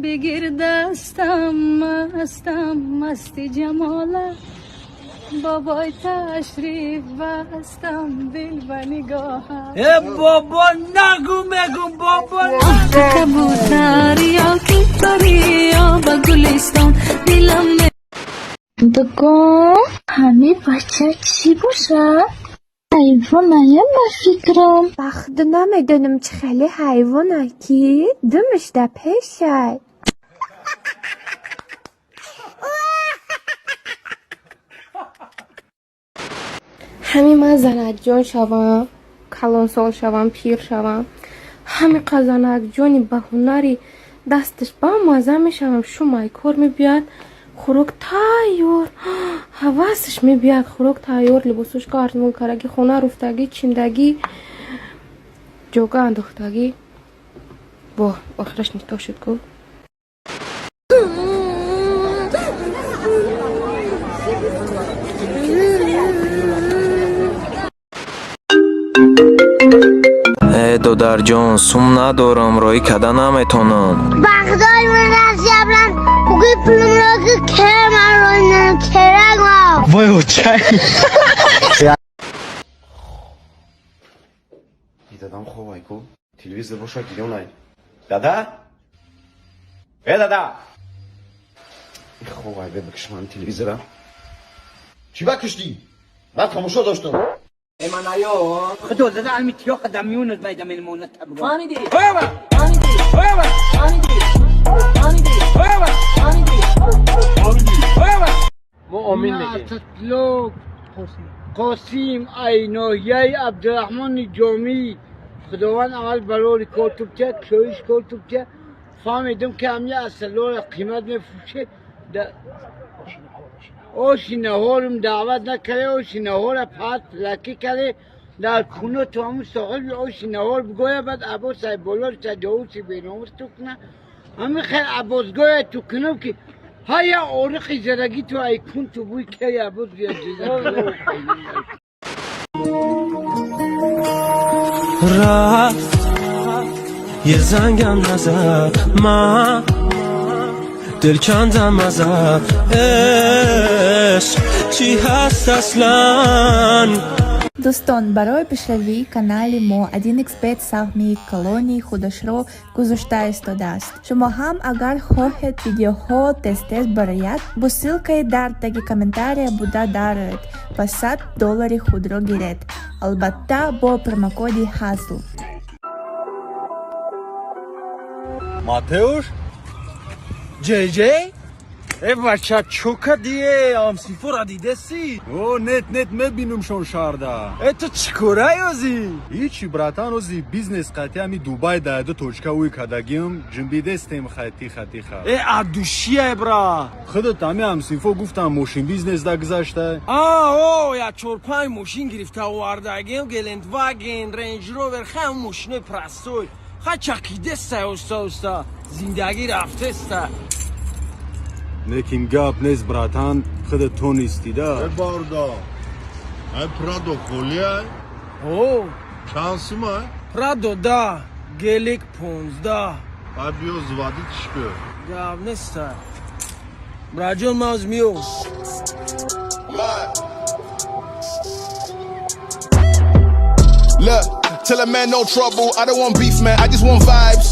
بگیر دستم مستم مستی جمالت بابای تشریف بستم دل و نگاهم بابا نگو مگو بابا کبوتر یا کیپری یا با گلستان دلم بگو همه بچه چی باشه؟ حیوانه من فکرم وقت نمیدونم چه خیلی حیوانه کی دمش ده پیشه همین من زنک جان شوم کلانسال شوم پیر شوم همین قزنک جانی به هنری دستش با مزه میشوم شما کار میبیاد خوراک تایور حواسش میبیاد خوراک تایور لباسش کارت مولکارگی خونه رفتگی چیندگی جوگا انداختگی با آخرش نیتا شد گفت دودر جان سوم ندارم رای کده نمیتونم بخدای من از جبرم بگوی پولم را که که من رای نکرگ ما وای اوچای دادم خواه کو تلویزیون روشا گیرون ای دادا دادا این خواه بکش من تلویزیون چی بکشتی؟ من تماشا داشتم من ايو خدوا زاد على المتيو قدام يونس بايدا من المونة تبغى آنی دی هوا آنی دی هوا آنی دی آنی دی هوا آنی دی هوا مؤمن تطلق قاسم عینایی عبدالرحمن جامی خداوند عمل برای کتب کرد کیش کتب کرد فهمیدم که همیه اصلا قیمت میفروشه آشی نهارم دعوت نکره آشی نهار پس لکی کرده در کنه تو همون ساقل آشی نهار بگویه بعد عباس های بالا رو تجاوزی بیناموز تو کنه همین خیلی عباس گویه تو کنم که های آرقی زرگی تو ای کن تو بوی که عباس بیاد جزا رفت یه زنگم نزد من دل کندم ازت عشق چی هست اصلا دوستان برای پیشروی کانال ما 1xbet سهمی کلونی خودش رو گذاشته ایستاده است. شما هم اگر خواهید ویدیوها تست برایت با سیلکای در تگ کامنتاری بوده دارید و $100 خود رو گیرید. البته با پرومокodi HASL. Матеуш? Джей? بچه چوکا دیه آمسیفو را دیده سی او نت میبینم شون شارده تو چی کره یازی؟ هیچی براتان اوزی بیزنس قطعی همی دوبای دایدو توچکا اوی کدگیم جنبیده استیم خطی خواه ادوشیه برا خودت همی آمسیفو گفتم موشین بیزنس دا گذاشته یا 4-5 موشین گرفته واردگیم گلند واگن رنج روور خیلی موشین پرستوی خیلی چقیده ستا زندگی رفته ستا لیکن گاب نیست براتان خودت تو نیستی دا باردا ای پرادو خولیه او شانسım ای پرادو دا گلیک 15 ای بیو زوادی تشکر گاب نیستا براجون ماز میو Look, tell a man no trouble, I don't want beef man, I just want vibes.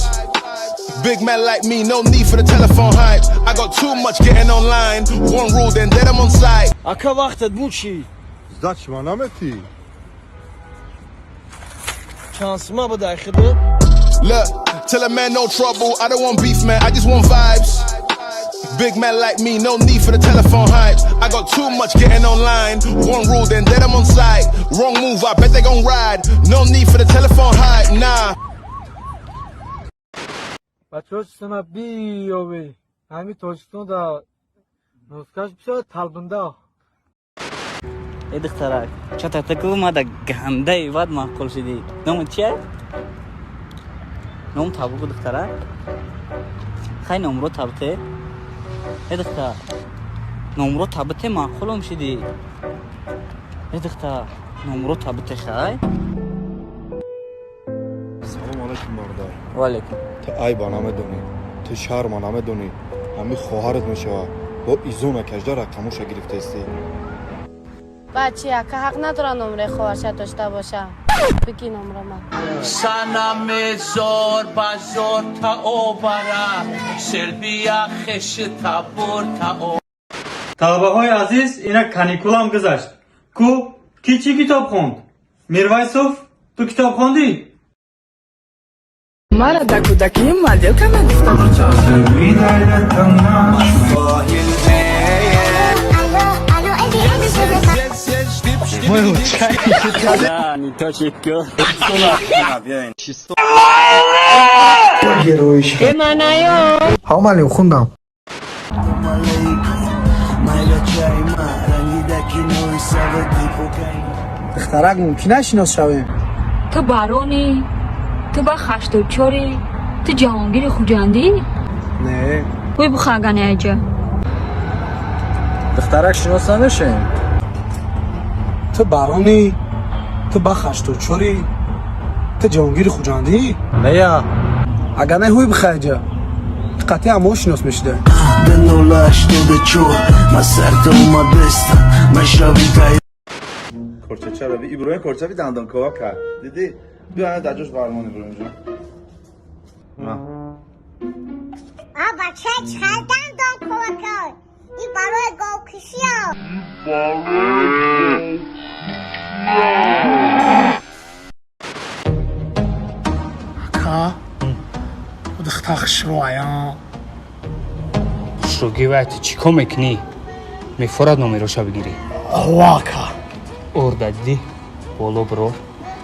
Big man like me, no need for the telephone hype. I got too much getting online. One rule, then dead I'm on site. اکا وقتت بود چی؟ زدشما نمتی شانسما با دای خدمت Look, tell a man no trouble, I don't want beef man, I just want vibes. Big man like me, no need for the telephone hype. I got too much getting online. One rule, then dead I'm on site. Wrong move, I bet they gon' ride. No need for the telephone hype, nah. بچه ها چیستم بیاوی همی تاجستان دا نوزکاش بشه تلبنده ای دخترک چه تکو ما دا گنده ای واد معقول شدی نومت چیه؟ نوم تابوکو دخترک خیلی نمرو تابته ای دختر نمرو تابته معقولم شدی ای دختر نمرو تابته خیلی سلام علیکم بردار والیکم تا ای با نام دونی تو شهر من همه دونی همه خواهرت میشه با ایزون کجدار رقموش گرفته استی. بچه که حق نداره نمره خواهرش داشته باشه. بگی نمره من. سنم زور بازور تا اوبرا سلبیا خش تا بور تا او. طلبه های عزیز اینا کانیکول هم گذشت. کو کی چی کتاب خوند؟ میرویسوف تو کتاب خوندی؟ مرا دکودکی مادر که من گفتم همالی خوندم. دخترک ممکنه شناس شویم. تو بارونی تو با خشت چوری تو جهانگیر خوجندی نه وی بخواگنه ایجا دخترک شناس نشیم. تو بارونی تو با خشت چوری تو جهانگیر خوجندی نه یا اگر نه هوی بخواجه قطعی همه شناس میشده. کرچه چرا بی ابراهیم کرچه بی دندان کوا کرد دیدی بیا در جوش برمان ابراهیم جان. بچه چقدر دام کمک کرد این برای گاو کشی ها اکا دختر شروعیان شروگی وقتی چی کم میکنی میفرد نمیروشا بگیری واکا ارده دیدی بولو برو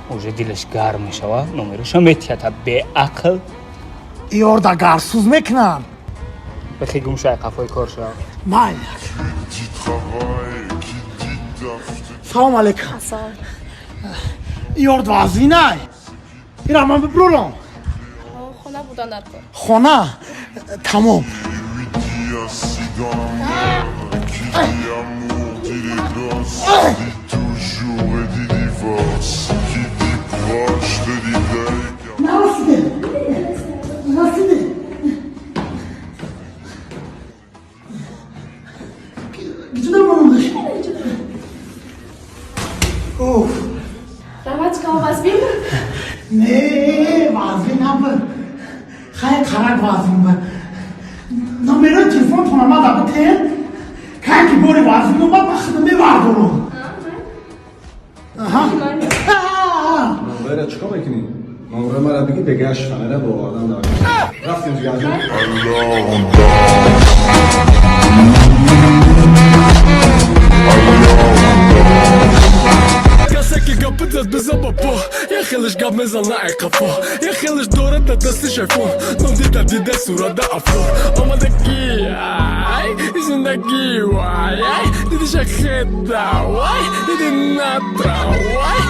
اوجه دیلش گرم میشوه نمیروشا میتیتا به عقل ای ارده گرسوز میکنن بخی گمشای قفای کار شو مالک سلام علیکم ای ارده وزی نه این را من ببرورم خونه بودن در کار. خونه تمام روایت که آواز بیم؟ نه وازی نبود خیلی خرک وازی بود نمیره تلفن تونم دابه تین که بوری وازی بود بخدمه بردارم نمره چکا میکنی؟ نمره مرا بگی بگشت فنره با آدم داری رفتیم جگه جان که گپت از بزن با یه خیلش گپ میزن نه قفا یه خیلش دوره ده دستش ایفون نم دیده دیده صورت ده افلور آمده کی ای زندگی وای دیدی شخص دا وای دیدی نترا وای